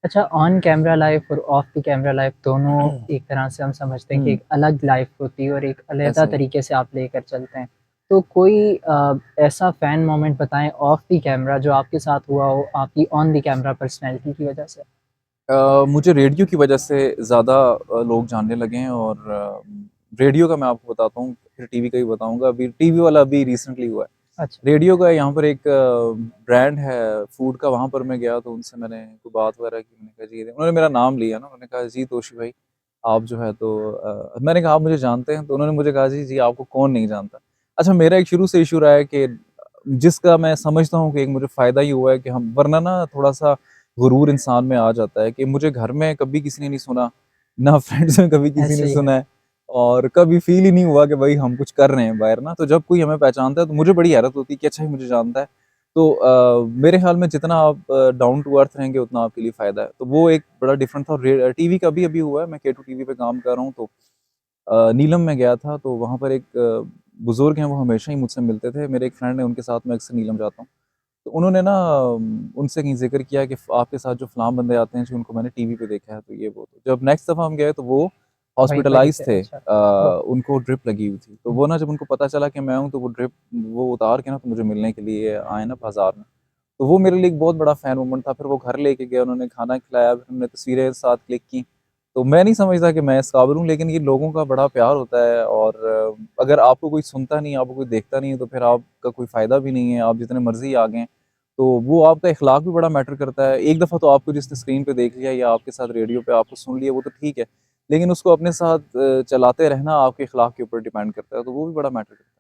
अच्छा, on camera life और of the camera life दोनों एक तरह से हम समझते हैं कि हुँ, एक अलग लाइफ़ होती है और एक अलहदा ऐसा ही। तरीके से आप लेकर चलते हैं। तो कोई ऐसा फ़ैन मोमेंट बताएँ ऑफ द कैमरा जो आपके साथ हुआ हो आपकी ऑन द कैमरा पर्सनैलिटी की वज़ह से? मुझे रेडियो की वजह से ज़्यादा लोग जानने लगे हैं और रेडियो का मैं आपको बताता हूँ, फिर टीवी का भी बताऊँगा। अभी टीवी वाला अभी रिसेंटली हुआ है। अच्छा, रेडियो का यहाँ पर एक ब्रांड है फूड का, वहाँ पर मैं गया तो उनसे मैंने कोई बात वगैरह की। मैंने कहा जी, उन्होंने मेरा नाम लिया ना, उन्होंने कहा जी तोशी भाई, आप जो है तो मैंने कहा आप मुझे जानते हैं? तो उन्होंने मुझे कहा जी, जी आपको कौन नहीं जानता। अच्छा, मेरा एक शुरू से इश्यू रहा है कि जिसका मैं समझता हूँ कि एक मुझे फ़ायदा ही हुआ है कि हम, वरना ना थोड़ा-सा गुरूर इंसान में आ जाता है कि मुझे घर में कभी किसी ने नहीं सुना, ना फ्रेंड्स में कभी किसी ने ऐसे ही है। सुना है और कभी फ़ील ही नहीं हुआ कि भाई हम कुछ कर रहे हैं बाहर ना। तो जब कोई हमें पहचानता है तो मुझे बड़ी हैरत होती है कि अच्छा ये मुझे जानता है। तो मेरे ख़्याल में जितना आप डाउन टू अर्थ रहेंगे उतना आपके लिए फ़ायदा है। तो वो एक बड़ा डिफरेंट था और टीवी का भी अभी हुआ है, मैं केटू टीवी पे काम कर रहा हूँ तो नीलम में गया था तो वहाँ पर एक बुज़ुर्ग हैं, वो हमेशा ही मुझसे मिलते थे। मेरे एक फ्रेंड है, उनके साथ मैं अक्सर नीलम जाता हूँ। तो उन्होंने ना उनसे कहीं ज़िक्र किया कि आपके साथ जो फलाँ बंदे आते हैं जी, उनको मैंने टीवी पे देखा है, तो ये वो। तो जब नेक्स्ट दफ़ा हम गए तो वो वहीं पर ही हॉस्पिटलाइज़ थे, थे। अच्छा। ओह! उनको ड्रिप लगी हुई थी। तो हुँ, वो ना जब उनको पता चला कि मैं हूँ तो वो ड्रिप वो उतार के ना तो मुझे मिलने के लिए आए ना बाज़ार में। तो वो मेरे लिए एक बहुत बड़ा फ़ैन मोमेंट था। फिर वो घर लेके गए, उन्होंने खाना खिलाया, फिर हमने तस्वीरें साथ क्लिक की। तो मैं नहीं समझता कि मैं इस काबिल हूँ, लेकिन ये लोगों का बड़ा प्यार होता है और अगर आपको कोई सुनता नहीं है, आपको कोई देखता नहीं है, तो फिर आपका कोई फ़ायदा भी नहीं है, आप जितने मर्ज़ी आगे हैं। तो वो आपका इख़लाक़ भी बड़ा मैटर करता है। एक दफ़ा तो आपको जिसने स्क्रीन पे देख लिया या आपके साथ रेडियो पे आपको सुन लिया, वो तो ठीक है, लेकिन उसको अपने साथ चलाते रहना आपके इख़लाक़ के ऊपर डिपेंड करता है, तो वो भी बड़ा मैटर करता है।